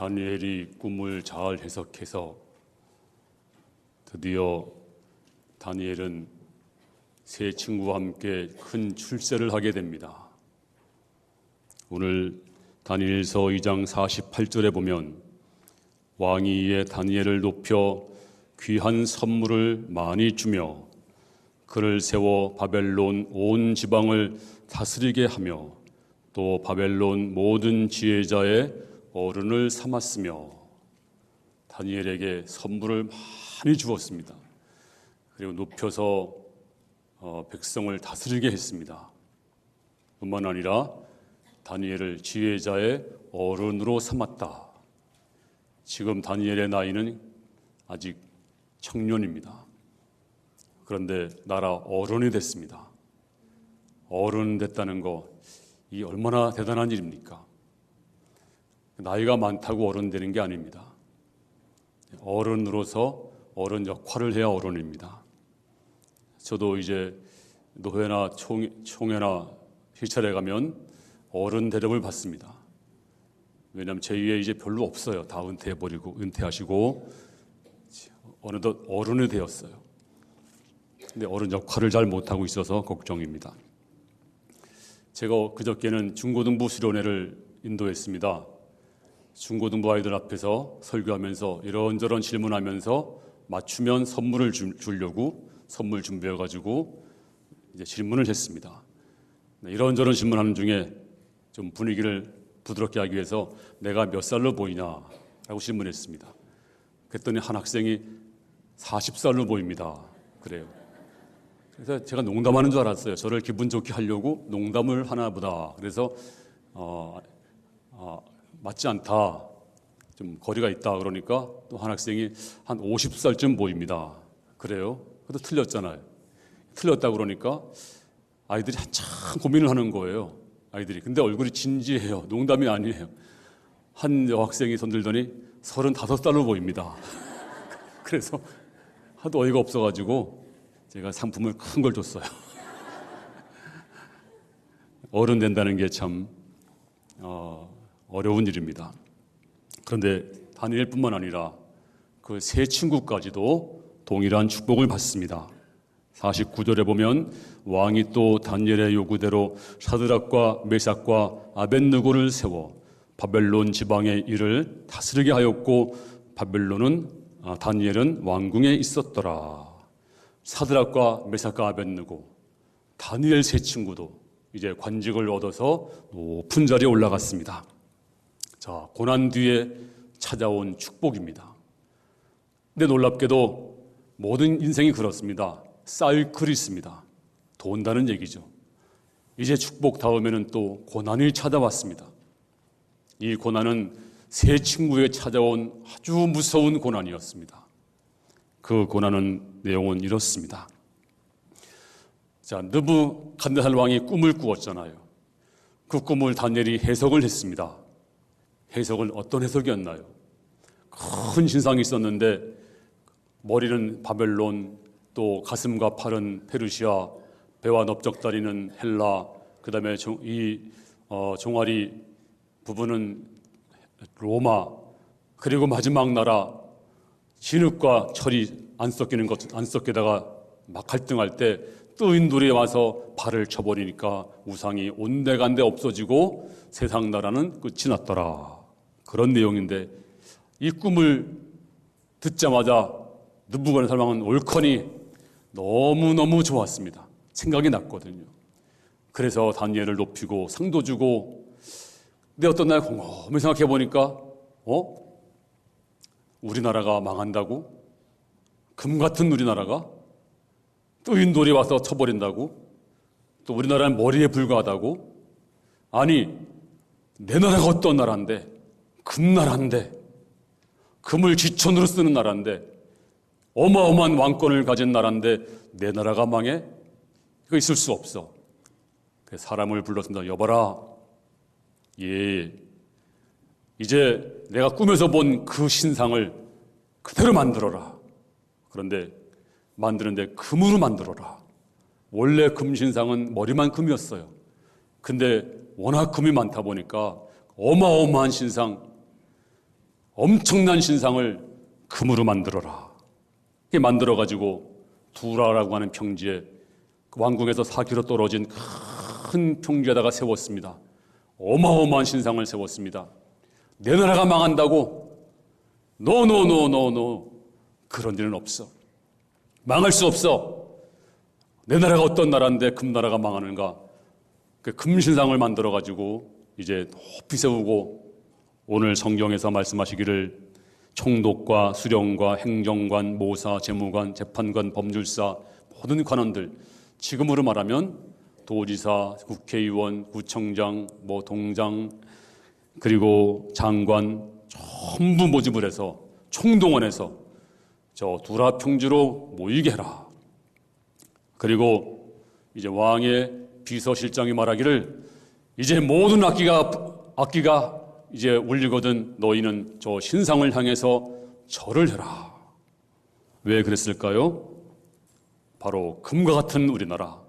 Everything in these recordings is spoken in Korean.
다니엘이 꿈을 잘 해석해서 드디어 다니엘은 세 친구와 함께 큰 출세를 하게 됩니다. 오늘 다니엘서 2장 48절에 보면 왕이 이에 다니엘을 높여 귀한 선물을 많이 주며 그를 세워 바벨론 온 지방을 다스리게 하며 또 바벨론 모든 지혜자의 어른을 삼았으며 다니엘에게 선물을 많이 주었습니다. 그리고 높여서 백성을 다스리게 했습니다. 뿐만 아니라 다니엘을 지혜자의 어른으로 삼았다. 지금 다니엘의 나이는 아직 청년입니다. 그런데 나라 어른이 됐습니다. 어른 됐다는 거, 이 얼마나 대단한 일입니까? 나이가 많다고 어른 되는 게 아닙니다. 어른으로서 어른 역할을 해야 어른입니다. 저도 이제 노회나 총회나 시찰에 가면 어른 대접을 받습니다. 왜냐하면 제 위에 이제 별로 없어요. 다 은퇴하시고 어느덧 어른이 되었어요. 근데 어른 역할을 잘 못하고 있어서 걱정입니다. 제가 그저께는 중고등부 수련회를 인도했습니다. 중고등부 아이들 앞에서 설교하면서 이런저런 질문하면서 맞추면 선물을 주려고 선물 준비해가지고 이제 질문을 했습니다. 이런저런 질문하는 중에 좀 분위기를 부드럽게 하기 위해서 내가 몇 살로 보이냐라고 질문했습니다. 그랬더니 한 학생이 40살로 보입니다. 그래요. 그래서 제가 농담하는 줄 알았어요. 저를 기분 좋게 하려고 농담을 하나 보다. 그래서 맞지 않다. 좀 거리가 있다. 그러니까 또 한 학생이 한 50살쯤 보입니다. 그래요. 그래도 틀렸잖아요. 틀렸다 그러니까 아이들이 한참 고민을 하는 거예요. 아이들이. 근데 얼굴이 진지해요. 농담이 아니에요. 한 여학생이 손들더니 35살로 보입니다. 그래서 하도 어이가 없어가지고 제가 상품을 큰 걸 줬어요. 어른 된다는 게 참 어려운 일입니다. 그런데 다니엘뿐만 아니라 그 세 친구까지도 동일한 축복을 받습니다. 49절에 보면 왕이 또 다니엘의 요구대로 사드락과 메삭과 아벳느고를 세워 바벨론 지방의 일을 다스리게 하였고 다니엘은 왕궁에 있었더라. 사드락과 메삭과 아벳느고, 다니엘 세 친구도 이제 관직을 얻어서 높은 자리에 올라갔습니다. 자, 고난 뒤에 찾아온 축복입니다. 근데 놀랍게도 모든 인생이 그렇습니다. 사이클이 있습니다. 돈다는 얘기죠. 이제 축복 다음에는 또 고난이 찾아왔습니다. 이 고난은 세 친구에 찾아온 아주 무서운 고난이었습니다. 그 고난은 내용은 이렇습니다. 자, 느부갓네살 왕이 꿈을 꾸었잖아요. 그 꿈을 다니엘이 해석을 했습니다. 해석은 어떤 해석이었나요? 큰 신상이 있었는데 머리는 바벨론, 또 가슴과 팔은 페르시아, 배와 넓적다리는 헬라, 그 다음에 종아리 부분은 로마, 그리고 마지막 나라 진흙과 철이 안 섞이다가 막 갈등할 때 뜨인 돌이 와서 발을 쳐버리니까 우상이 온데간데 없어지고 세상 나라는 끝이 났더라. 그런 내용인데 이 꿈을 듣자마자 느부갓네살 왕은 옳거니 너무너무 좋았습니다. 생각이 났거든요. 그래서 다니엘을 높이고 상도 주고, 근데 어떤 날 곰곰이 생각해 보니까 우리나라가 망한다고? 금 같은 우리나라가? 뜨인 돌이 와서 쳐버린다고? 또 우리나라는 머리에 불과하다고? 아니, 내 나라가 어떤 나라인데, 금나라인데, 금을 지천으로 쓰는 나라인데, 어마어마한 왕권을 가진 나라인데 내 나라가 망해? 이거 있을 수 없어. 그래서 사람을 불렀습니다. 여봐라. 예, 이제 내가 꿈에서 본 그 신상을 그대로 만들어라. 그런데 만드는데 금으로 만들어라. 원래 금 신상은 머리만 금이었어요. 근데 워낙 금이 많다 보니까 어마어마한 신상, 엄청난 신상을 금으로 만들어라. 이렇게 만들어가지고 두라라고 하는 평지에 왕궁에서 4km 떨어진 큰 평지에다가 세웠습니다. 어마어마한 신상을 세웠습니다. 내 나라가 망한다고? 노노노노노. 그런 일은 없어. 망할 수 없어. 내 나라가 어떤 나라인데 금나라가 망하는가? 그 금신상을 만들어가지고 이제 높이 세우고 오늘 성경에서 말씀하시기를 총독과 수령과 행정관, 모사, 재무관, 재판관, 법률사 모든 관원들, 지금으로 말하면 도지사, 국회의원, 구청장, 동장, 그리고 장관 전부 모집을 해서 총동원해서 저 두라 평지로 모이게 해라. 그리고 이제 왕의 비서실장이 말하기를 이제 모든 악기가 이제 울리거든 너희는 저 신상을 향해서 절을 해라. 왜 그랬을까요? 바로 금과 같은 우리나라,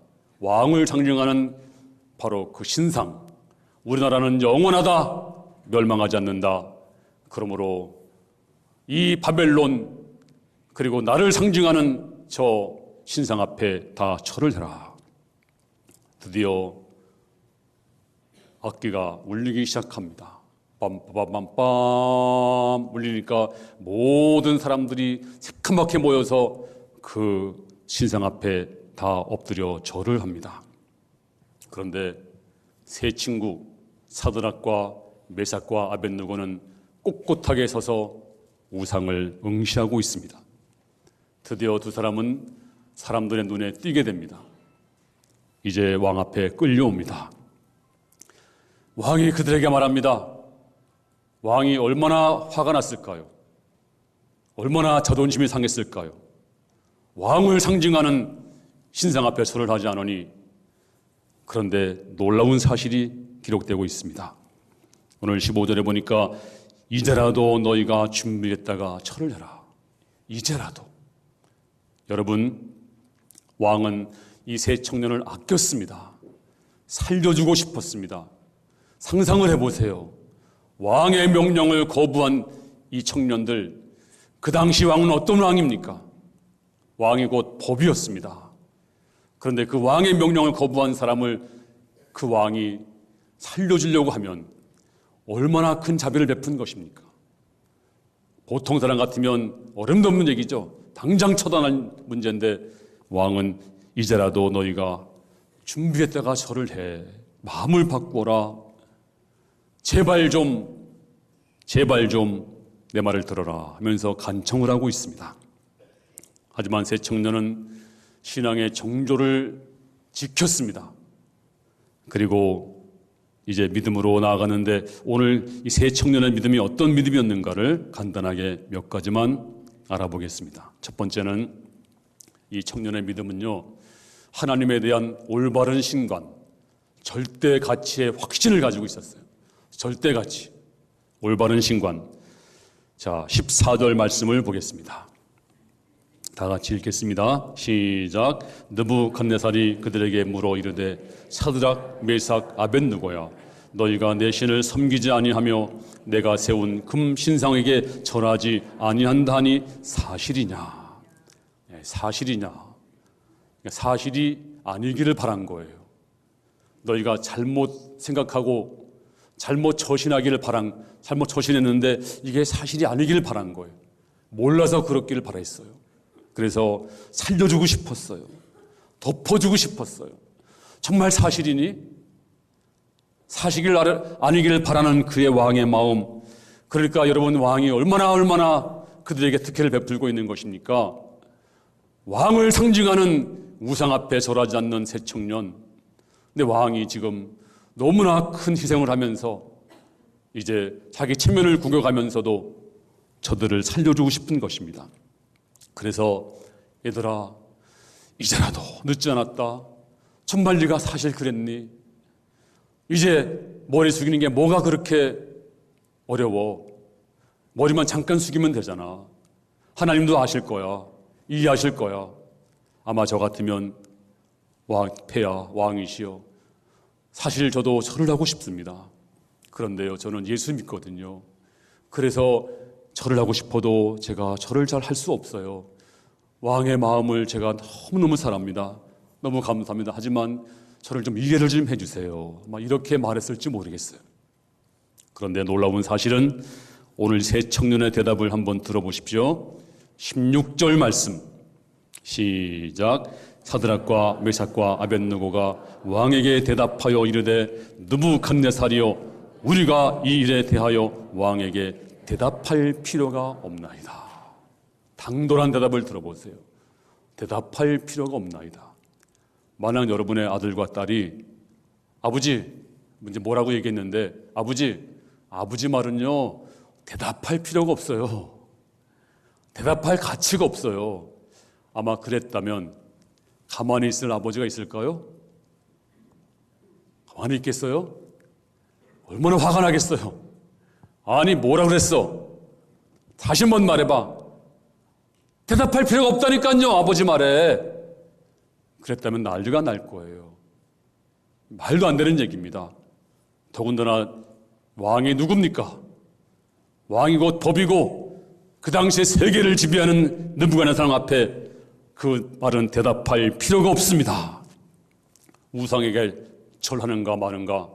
왕을 상징하는 바로 그 신상, 우리나라는 영원하다, 멸망하지 않는다. 그러므로 이 바벨론 그리고 나를 상징하는 저 신상 앞에 다 절을 해라. 드디어 악기가 울리기 시작합니다. 빰빰빰빰 울리니까 모든 사람들이 새카맣게 모여서 그 신상 앞에 다 엎드려 절을 합니다. 그런데 세 친구 사드락과 메삭과 아벳느고는 꼿꼿하게 서서 우상을 응시하고 있습니다. 드디어 두 사람은 사람들의 눈에 띄게 됩니다. 이제 왕 앞에 끌려옵니다. 왕이 그들에게 말합니다. 왕이 얼마나 화가 났을까요? 얼마나 자존심이 상했을까요? 왕을 상징하는 신상 앞에 절을 하지 않으니. 그런데 놀라운 사실이 기록되고 있습니다. 오늘 15절에 보니까 이제라도 너희가 준비했다가 절을 해라. 이제라도. 여러분, 왕은 이 세 청년을 아꼈습니다. 살려주고 싶었습니다. 상상을 해보세요. 왕의 명령을 거부한 이 청년들, 그 당시 왕은 어떤 왕입니까? 왕이 곧 법이었습니다. 그런데 그 왕의 명령을 거부한 사람을 그 왕이 살려주려고 하면 얼마나 큰 자비를 베푼 것입니까? 보통 사람 같으면 어림도 없는 얘기죠. 당장 처단할 문제인데 왕은 이제라도 너희가 준비했다가 절을 해. 마음을 바꾸어라. 제발 좀 내 말을 들어라 하면서 간청을 하고 있습니다. 하지만 세 청년은 신앙의 정조를 지켰습니다. 그리고 이제 믿음으로 나아가는데 오늘 이 세 청년의 믿음이 어떤 믿음이었는가를 간단하게 몇 가지만 알아보겠습니다. 첫 번째는 이 청년의 믿음은요, 하나님에 대한 올바른 신관, 절대 가치의 확신을 가지고 있었어요. 절대 가치, 올바른 신관. 자, 14절 말씀을 보겠습니다. 다 같이 읽겠습니다. 시작. 느부갓네살이 그들에게 물어 이르되 사드락, 메삭, 아벳느고야, 너희가 내 신을 섬기지 아니하며 내가 세운 금 신상에게 절하지 아니한다 하니 사실이냐? 사실이냐? 사실이 아니기를 바란 거예요. 너희가 잘못 생각하고 잘못 처신했는데 이게 사실이 아니기를 바란 거예요. 몰라서 그렇기를 바랬어요. 그래서 살려주고 싶었어요. 덮어주고 싶었어요. 정말 사실이니? 사실이 아니기를 바라는 그의 왕의 마음. 그러니까 여러분, 왕이 얼마나 그들에게 특혜를 베풀고 있는 것입니까? 왕을 상징하는 우상 앞에 절하지 않는 새 청년. 근데 왕이 지금 너무나 큰 희생을 하면서 이제 자기 체면을 구겨가면서도 저들을 살려주고 싶은 것입니다. 그래서 얘들아, 이제라도 늦지 않았다. 정말 네가 사실 그랬니? 이제 머리 숙이는 게 뭐가 그렇게 어려워? 머리만 잠깐 숙이면 되잖아. 하나님도 아실 거야. 이해하실 거야. 아마 저 같으면 폐하, 왕이시여, 사실 저도 절을 하고 싶습니다. 그런데요, 저는 예수 믿거든요. 그래서 절을 하고 싶어도 제가 절을 잘 할 수 없어요. 왕의 마음을 제가 너무너무 사랑합니다. 너무 감사합니다. 하지만 저를 좀 이해를 좀 해주세요. 이렇게 말했을지 모르겠어요. 그런데 놀라운 사실은 오늘 세 청년의 대답을 한번 들어보십시오. 16절 말씀 시작. 사드락과 메삭과 아벳느고가 왕에게 대답하여 이르되 느부갓네살이여 우리가 이 일에 대하여 왕에게 대답할 필요가 없나이다. 당돌한 대답을 들어보세요. 대답할 필요가 없나이다. 만약 여러분의 아들과 딸이 아버지 이제 뭐라고 얘기했는데 아버지 말은요 대답할 필요가 없어요. 대답할 가치가 없어요. 아마 그랬다면 가만히 있을 아버지가 있을까요? 가만히 있겠어요? 얼마나 화가 나겠어요. 아니 뭐라 그랬어? 다시 한번 말해봐. 대답할 필요가 없다니까요. 아버지 말에. 그랬다면 난리가 날 거예요. 말도 안 되는 얘기입니다. 더군다나 왕이 누굽니까? 왕이 곧 법이고 그 당시에 세계를 지배하는 느부갓네살 앞에 그 말은 대답할 필요가 없습니다. 우상에게 절하는가 마는가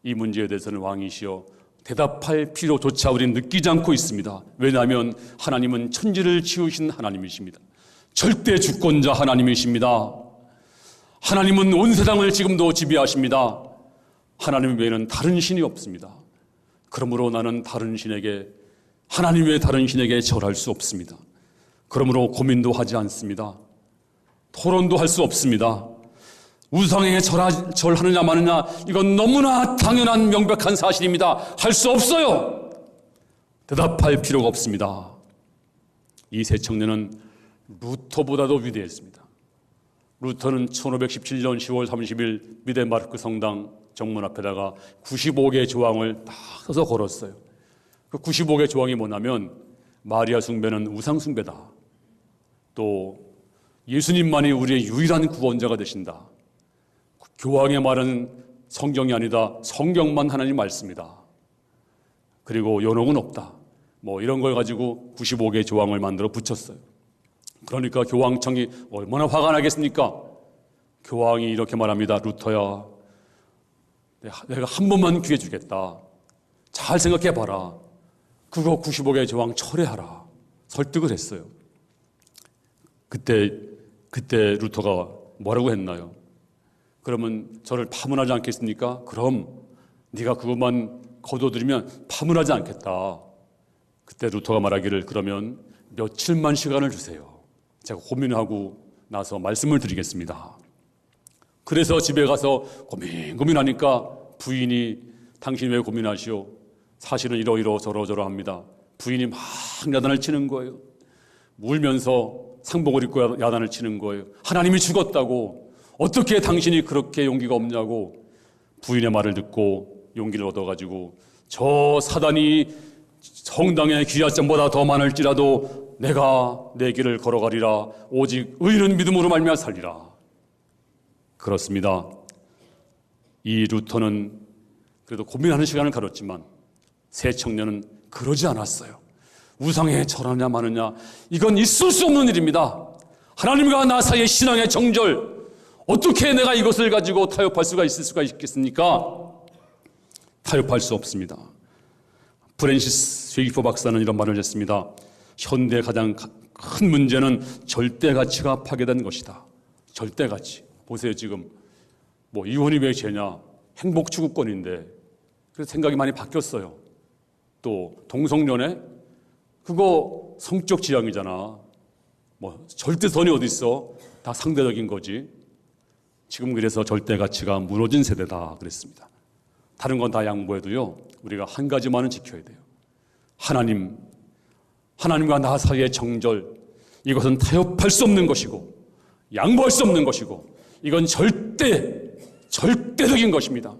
이 문제에 대해서는 왕이시여 대답할 필요조차 우리는 느끼지 않고 있습니다. 왜냐하면 하나님은 천지를 지으신 하나님이십니다. 절대 주권자 하나님이십니다. 하나님은 온 세상을 지금도 지배하십니다. 하나님 외에는 다른 신이 없습니다. 그러므로 나는 하나님 외에 다른 신에게 절할 수 없습니다. 그러므로 고민도 하지 않습니다. 토론도 할 수 없습니다. 우상에게 절하느냐 마느냐 이건 너무나 당연한 명백한 사실입니다. 할 수 없어요. 대답할 필요가 없습니다. 이 세 청년은 루터보다도 위대했습니다. 루터는 1517년 10월 30일 미덴마르크 성당 정문 앞에다가 95개의 조항을 다 써서 걸었어요. 그 95개의 조항이 뭐냐면 마리아 숭배는 우상 숭배다. 또 예수님만이 우리의 유일한 구원자가 되신다. 교황의 말은 성경이 아니다. 성경만 하나님 말씀이다. 그리고 연옥은 없다. 이런 걸 가지고 95개의 조항을 만들어 붙였어요. 그러니까 교황청이 얼마나 화가 나겠습니까? 교황이 이렇게 말합니다. 루터야, 내가 한 번만 기회 주겠다. 잘 생각해봐라. 그거 95개의 조항 철회하라. 설득을 했어요. 그때 루터가 뭐라고 했나요? 그러면 저를 파문하지 않겠습니까? 그럼 네가 그것만 거둬들이면 파문하지 않겠다. 그때 루터가 말하기를 그러면 며칠만 시간을 주세요. 제가 고민하고 나서 말씀을 드리겠습니다. 그래서 집에 가서 고민하니까 부인이 당신 왜 고민하시오? 사실은 이러이러 저러저러 합니다. 부인이 막 야단을 치는 거예요. 울면서 상복을 입고 야단을 치는 거예요. 하나님이 죽었다고. 어떻게 당신이 그렇게 용기가 없냐고. 부인의 말을 듣고 용기를 얻어가지고 저 사단이 성당의 귀하점보다 더 많을지라도 내가 내 길을 걸어가리라. 오직 의인은 믿음으로 말미암아 살리라. 그렇습니다. 이 루터는 그래도 고민하는 시간을 가졌지만 새 청년은 그러지 않았어요. 우상에 절하냐 마느냐 이건 있을 수 없는 일입니다. 하나님과 나 사이의 신앙의 정절 어떻게 내가 이것을 가지고 타협할 수가 있겠습니까? 타협할 수 없습니다. 프랜시스 쉐이퍼 박사는 이런 말을 했습니다. 현대의 가장 큰 문제는 절대가치가 파괴된 것이다. 절대가치. 보세요. 지금 이혼이 왜 죄냐? 행복 추구권인데 그래서 생각이 많이 바뀌었어요. 또 동성연애? 그거 성적 지향이잖아. 절대선이 어디 있어? 다 상대적인 거지. 지금 그래서 절대가치가 무너진 세대다 그랬습니다. 다른 건 다 양보해도요. 우리가 한 가지만은 지켜야 돼요. 하나님과 나 사이의 정절, 이것은 타협할 수 없는 것이고 양보할 수 없는 것이고 이건 절대적인 것입니다.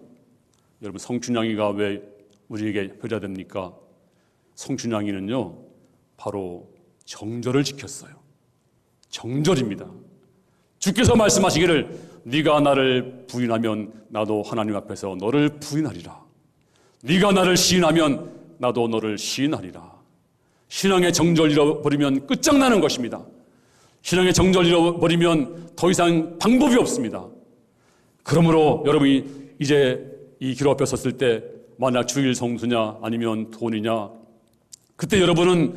여러분 성춘향이가 왜 우리에게 효자됩니까? 성춘향이는요 바로 정절을 지켰어요. 정절입니다. 주께서 말씀하시기를 네가 나를 부인하면 나도 하나님 앞에서 너를 부인하리라. 네가 나를 시인하면 나도 너를 시인하리라. 신앙의 정절 잃어버리면 끝장나는 것입니다. 신앙의 정절 잃어버리면 더 이상 방법이 없습니다. 그러므로 여러분이 이제 이 기록 앞에 섰을 때 만약 주일 성수냐 아니면 돈이냐, 그때 여러분은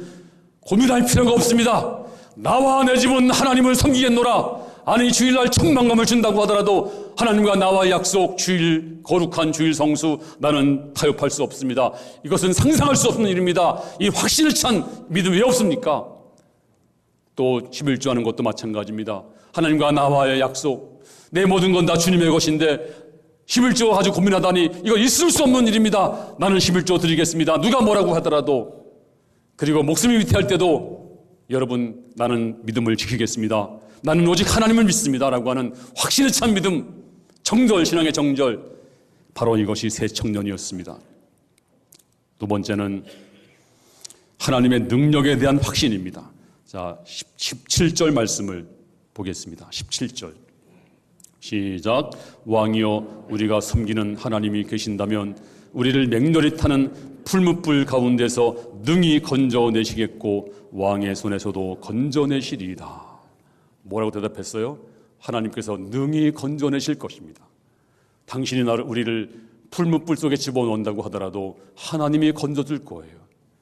고민할 필요가 없습니다. 나와 내 집은 하나님을 섬기겠노라. 아니 주일날 청망감을 준다고 하더라도 하나님과 나와의 약속, 주일, 거룩한 주일 성수, 나는 타협할 수 없습니다. 이것은 상상할 수 없는 일입니다. 이 확신을 찬 믿음 왜 없습니까? 또 11조 하는 것도 마찬가지입니다. 하나님과 나와의 약속, 내 모든 건 다 주님의 것인데 11조 아주 고민하다니 이거 있을 수 없는 일입니다. 나는 11조 드리겠습니다. 누가 뭐라고 하더라도. 그리고 목숨이 위태할 때도 여러분, 나는 믿음을 지키겠습니다. 나는 오직 하나님을 믿습니다 라고 하는 확신에 찬 믿음, 정절, 신앙의 정절, 바로 이것이 새 청년이었습니다. 두 번째는 하나님의 능력에 대한 확신입니다. 자, 17절 말씀을 보겠습니다. 17절 시작. 왕이여, 우리가 섬기는 하나님이 계신다면 우리를 맹렬히 타는 풀무불 가운데서 능히 건져내시겠고 왕의 손에서도 건져내시리이다. 뭐라고 대답했어요? 하나님께서 능히 건져내실 것입니다. 당신이 우리를 풀무불 속에 집어넣는다고 하더라도 하나님이 건져줄 거예요.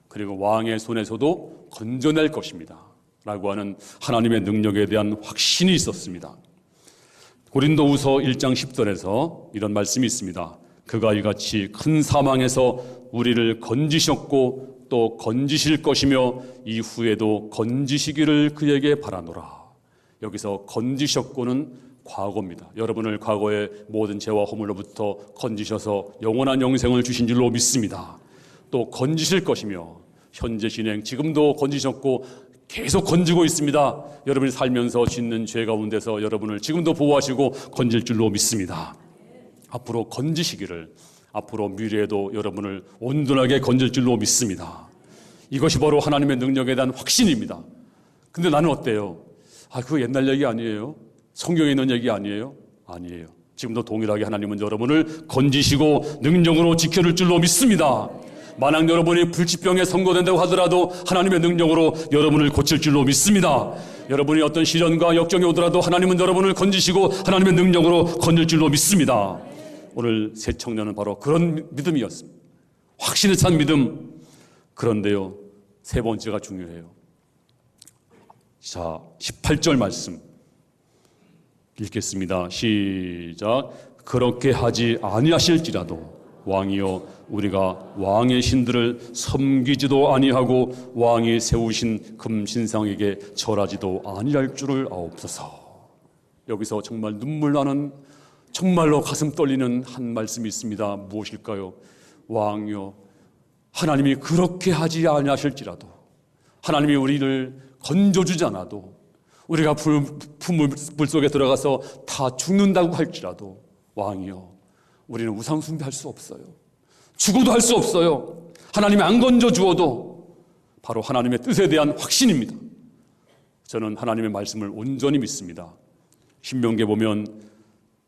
그리고 왕의 손에서도 건져낼 것입니다 라고 하는 하나님의 능력에 대한 확신이 있었습니다. 고린도후서 1장 10절에서 이런 말씀이 있습니다. 그가 이같이 큰 사망에서 우리를 건지셨고 또 건지실 것이며 이후에도 건지시기를 그에게 바라노라. 여기서 건지셨고는 과거입니다. 여러분을 과거의 모든 죄와 허물로부터 건지셔서 영원한 영생을 주신 줄로 믿습니다. 또 건지실 것이며 현재 진행, 지금도 건지셨고 계속 건지고 있습니다. 여러분이 살면서 짓는 죄 가운데서 여러분을 지금도 보호하시고 건질 줄로 믿습니다. 앞으로 건지시기를, 앞으로 미래에도 여러분을 온전하게 건질 줄로 믿습니다. 이것이 바로 하나님의 능력에 대한 확신입니다. 근데 나는 어때요? 그거 옛날 얘기 아니에요? 성경에 있는 얘기 아니에요? 아니에요. 지금도 동일하게 하나님은 여러분을 건지시고 능력으로 지켜줄 줄로 믿습니다. 만약 여러분이 불치병에 선고된다고 하더라도 하나님의 능력으로 여러분을 고칠 줄로 믿습니다. 여러분이 어떤 시련과 역경이 오더라도 하나님은 여러분을 건지시고 하나님의 능력으로 건질 줄로 믿습니다. 오늘 새 청년은 바로 그런 믿음이었습니다. 확신에 찬 믿음. 그런데요, 세 번째가 중요해요. 자, 18절 말씀 읽겠습니다. 시작. 그렇게 하지 아니하실지라도 왕이여, 우리가 왕의 신들을 섬기지도 아니하고 왕이 세우신 금신상에게 절하지도 아니할 줄을 아옵소서. 여기서 정말 눈물 나는, 정말로 가슴 떨리는 한 말씀이 있습니다. 무엇일까요? 왕이여, 하나님이 그렇게 하지 아니하실지라도, 하나님이 우리를 건져주지 않아도, 우리가 풀물 속에 들어가서 다 죽는다고 할지라도 왕이여, 우리는 우상 숭배할 수 없어요. 죽어도 할 수 없어요. 하나님이 안 건져 주어도. 바로 하나님의 뜻에 대한 확신입니다. 저는 하나님의 말씀을 온전히 믿습니다. 신명기에 보면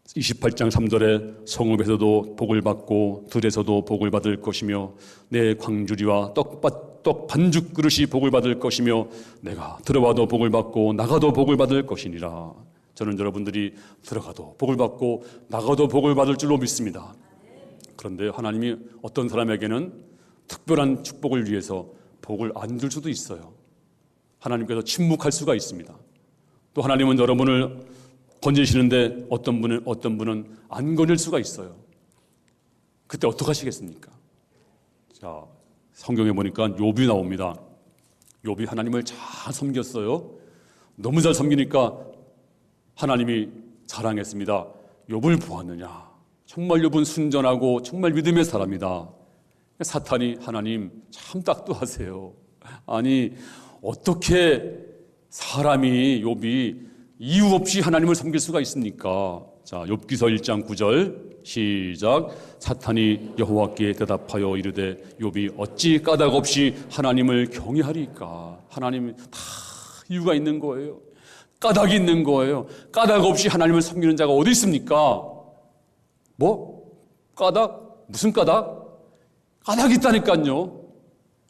28장 3절에 성읍에서도 복을 받고 들에서도 복을 받을 것이며 내 광주리와 떡 반죽 그릇이 복을 받을 것이며 내가 들어와도 복을 받고 나가도 복을 받을 것이니라. 저는 여러분들이 들어가도 복을 받고 나가도 복을 받을 줄로 믿습니다. 그런데 하나님이 어떤 사람에게는 특별한 축복을 위해서 복을 안 줄 수도 있어요. 하나님께서 침묵할 수가 있습니다. 또 하나님은 여러분을 건지시는데 어떤 분은 안 건질 수가 있어요. 그때 어떻게 하시겠습니까? 자, 성경에 보니까 욥이 나옵니다. 욥이 하나님을 잘 섬겼어요. 너무 잘 섬기니까 하나님이 자랑했습니다. 욥을 보았느냐? 정말 욥은 순전하고 정말 믿음의 사람이다. 사탄이 하나님 참 딱도하세요. 아니 어떻게 사람이 욥이 이유 없이 하나님을 섬길 수가 있습니까? 자, 욥기서 1장 9절 시작. 사탄이 여호와께 대답하여 이르되 욥이 어찌 까닭 없이 하나님을 경외하리까? 하나님 다 이유가 있는 거예요. 까닭이 있는 거예요. 까닭 없이 하나님을 섬기는 자가 어디 있습니까? 뭐? 까닭? 무슨 까닭? 까닭이 있다니까요.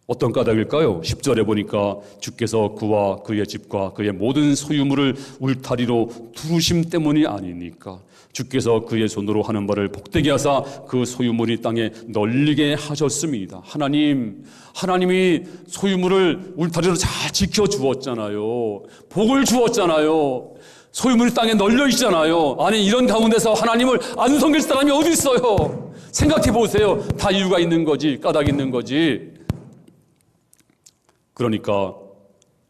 어떤 까닭일까요? 10절에 보니까 주께서 그와 그의 집과 그의 모든 소유물을 울타리로 두르심 때문이 아니니까 주께서 그의 손으로 하는 바를 복되게 하사 그 소유물이 땅에 널리게 하셨습니다. 하나님이 소유물을 울타리로 잘 지켜주었잖아요. 복을 주었잖아요. 소유물이 땅에 널려 있잖아요. 아니 이런 가운데서 하나님을 안 섬길 사람이 어디 있어요? 생각해 보세요. 다 이유가 있는 거지, 까닭이 있는 거지. 그러니까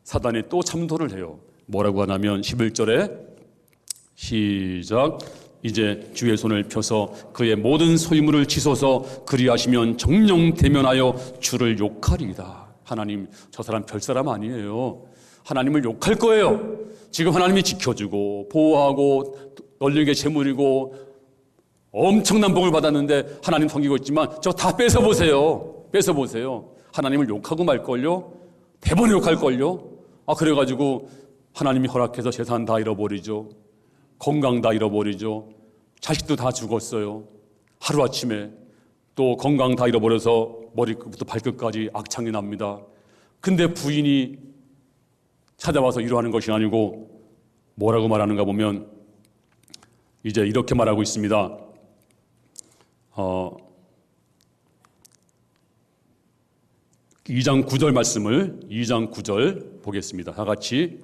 사단이 또 참도를 해요. 뭐라고 하냐면 11절에 시작. 이제 주의 손을 펴서 그의 모든 소유물을 치소서 그리하시면 정령 대면하여 주를 욕하리이다. 하나님, 저 사람 별 사람 아니에요. 하나님을 욕할 거예요. 지금 하나님이 지켜주고 보호하고 널리게 재물이고 엄청난 복을 받았는데 하나님 섬기고 있지만 저 다 뺏어보세요. 뺏어보세요. 하나님을 욕하고 말걸요. 대번에 욕할걸요. 그래가지고 하나님이 허락해서 재산 다 잃어버리죠. 건강 다 잃어버리죠. 자식도 다 죽었어요. 하루아침에 또 건강 다 잃어버려서 머리부터 발끝까지 악창이 납니다. 근데 부인이 찾아와서 위로하는 것이 아니고 뭐라고 말하는가 보면 이제 이렇게 말하고 있습니다. 2장 9절 말씀을 2장 9절 보겠습니다. 다 같이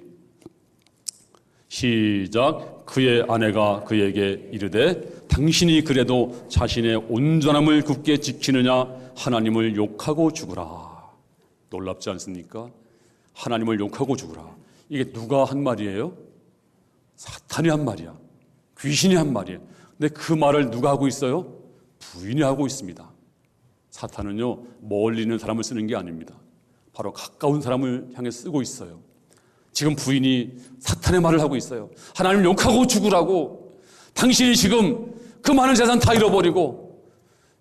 시작. 그의 아내가 그에게 이르되 당신이 그래도 자신의 온전함을 굳게 지키느냐 하나님을 욕하고 죽으라. 놀랍지 않습니까? 하나님을 욕하고 죽으라. 이게 누가 한 말이에요? 사탄이 한 말이야. 귀신이 한 말이에요. 근데 그 말을 누가 하고 있어요? 부인이 하고 있습니다. 사탄은요, 멀리 있는 사람을 쓰는 게 아닙니다. 바로 가까운 사람을 향해 쓰고 있어요. 지금 부인이 사탄의 말을 하고 있어요. 하나님을 욕하고 죽으라고. 당신이 지금 그 많은 재산 다 잃어버리고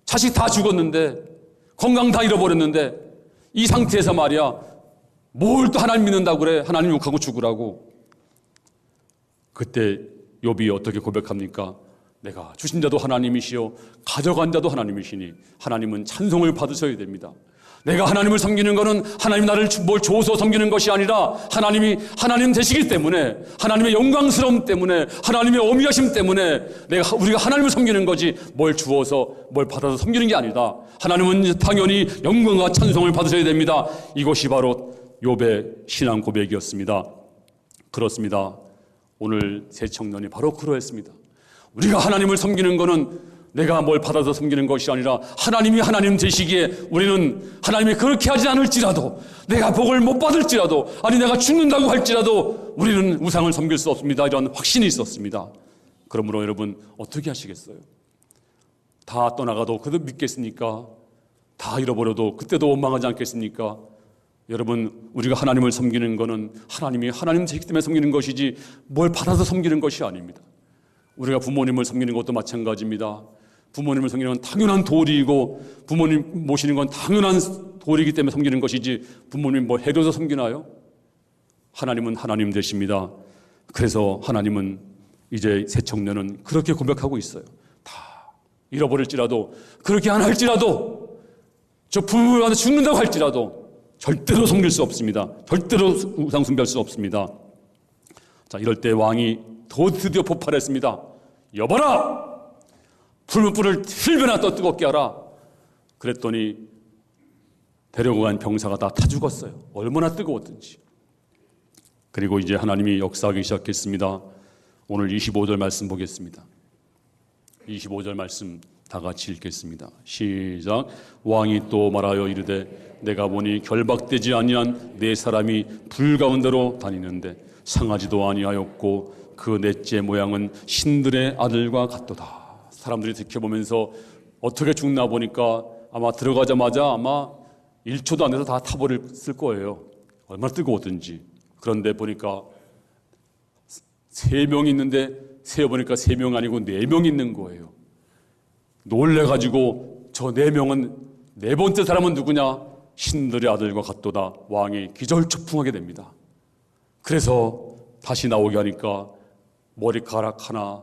자식 다 죽었는데 건강 다 잃어버렸는데 이 상태에서 말이야 뭘 또 하나님 믿는다고 그래. 하나님 욕하고 죽으라고. 그때 욥이 어떻게 고백합니까? 내가 주신 자도 하나님이시요 가져간 자도 하나님이시니 하나님은 찬송을 받으셔야 됩니다. 내가 하나님을 섬기는 것은 하나님 나를 뭘 줘서 섬기는 것이 아니라 하나님이 하나님 되시기 때문에 하나님의 영광스러움 때문에 하나님의 어미하심 때문에 우리가 하나님을 섬기는 거지 뭘 주어서 뭘 받아서 섬기는 게 아니다. 하나님은 당연히 영광과 찬송을 받으셔야 됩니다. 이것이 바로 욥의 신앙 고백이었습니다. 그렇습니다. 오늘 새 청년이 바로 그러했습니다. 우리가 하나님을 섬기는 것은 내가 뭘 받아서 섬기는 것이 아니라 하나님이 하나님 되시기에 우리는 하나님이 그렇게 하지 않을지라도 내가 복을 못 받을지라도 아니 내가 죽는다고 할지라도 우리는 우상을 섬길 수 없습니다. 이런 확신이 있었습니다. 그러므로 여러분 어떻게 하시겠어요? 다 떠나가도 그도 믿겠습니까? 다 잃어버려도 그때도 원망하지 않겠습니까? 여러분 우리가 하나님을 섬기는 것은 하나님이 하나님 되기 때문에 섬기는 것이지 뭘 받아서 섬기는 것이 아닙니다. 우리가 부모님을 섬기는 것도 마찬가지입니다. 부모님을 섬기는 건 당연한 도리이고 부모님 모시는 건 당연한 도리이기 때문에 섬기는 것이지 부모님 뭐 해줘서 섬기나요? 하나님은 하나님 되십니다. 그래서 하나님은 이제 새 청년은 그렇게 고백하고 있어요. 다 잃어버릴지라도 그렇게 안 할지라도 저 부모님한테 죽는다고 할지라도 절대로 섬길 수 없습니다. 절대로 우상 숭배할 수 없습니다. 자, 이럴 때 왕이 드디어 폭발했습니다. 여봐라! 풀무불을 7배나 더 뜨겁게 하라. 그랬더니 데리고 간 병사가 다 타 죽었어요. 얼마나 뜨거웠든지. 그리고 이제 하나님이 역사하기 시작했습니다. 오늘 25절 말씀 보겠습니다. 25절 말씀 다 같이 읽겠습니다. 시작. 왕이 또 말하여 이르되 내가 보니 결박되지 아니한 네 사람이 불 가운데로 다니는데 상하지도 아니하였고 그 넷째 모양은 신들의 아들과 같도다. 사람들이 지켜보면서 어떻게 죽나 보니까 아마 들어가자마자 아마 1초도 안 돼서 다 타버렸을 거예요. 얼마나 뜨거웠든지. 그런데 보니까 3명 있는데 세어보니까 3명 아니고 4명 있는 거예요. 놀래가지고 저 4명은 네 번째 사람은 누구냐? 신들의 아들과 같도다. 왕이 기절초풍하게 됩니다. 그래서 다시 나오게 하니까 머리카락 하나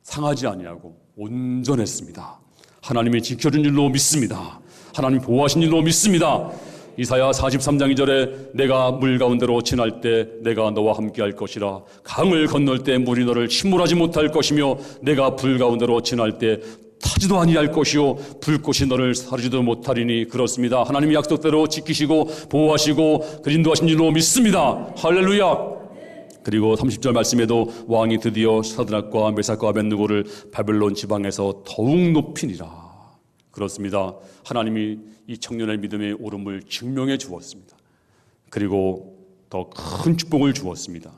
상하지 아니하고 온전했습니다. 하나님이 지켜준 줄로 믿습니다. 하나님이 보호하신 줄로 믿습니다. 이사야 43장 2절에 내가 물 가운데로 지날 때 내가 너와 함께 할 것이라. 강을 건널 때 물이 너를 침몰하지 못할 것이며 내가 불 가운데로 지날 때 타지도 아니할 것이요 불꽃이 너를 사르지도 못하리니. 그렇습니다. 하나님이 약속대로 지키시고 보호하시고 인도하신 줄로 믿습니다. 할렐루야. 그리고 30절 말씀에도 왕이 드디어 사드락과 메삭과 아벳느고를 바벨론 지방에서 더욱 높이니라. 그렇습니다. 하나님이 이 청년의 믿음의 오름을 증명해 주었습니다. 그리고 더 큰 축복을 주었습니다.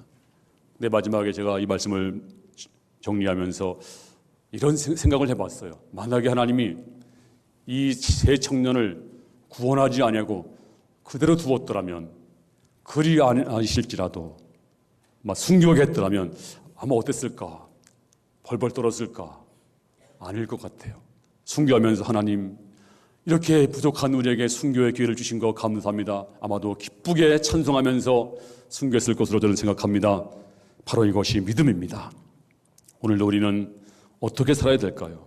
네, 마지막에 제가 이 말씀을 정리하면서 이런 생각을 해봤어요. 만약에 하나님이 이 세 청년을 구원하지 아니하고 그대로 두었더라면, 그리 아니실지라도 막 순교했더라면 아마 어땠을까? 벌벌 떨었을까? 아닐 것 같아요. 순교하면서 하나님, 이렇게 부족한 우리에게 순교의 기회를 주신 거 감사합니다. 아마도 기쁘게 찬송하면서 순교했을 것으로 저는 생각합니다. 바로 이것이 믿음입니다. 오늘도 우리는 어떻게 살아야 될까요?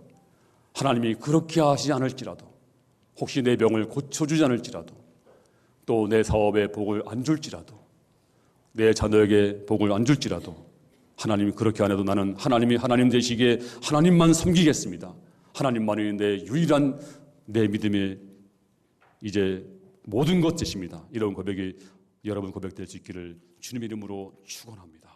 하나님이 그렇게 하시지 않을지라도, 혹시 내 병을 고쳐주지 않을지라도, 또 내 사업에 복을 안 줄지라도, 내 자녀에게 복을 안 줄지라도, 하나님이 그렇게 안 해도 나는 하나님이 하나님 되시기에 하나님만 섬기겠습니다. 하나님만이 내 유일한 내 믿음의 이제 모든 것 되십니다. 이런 고백이 여러분 고백될 수 있기를 주님 이름으로 축원합니다.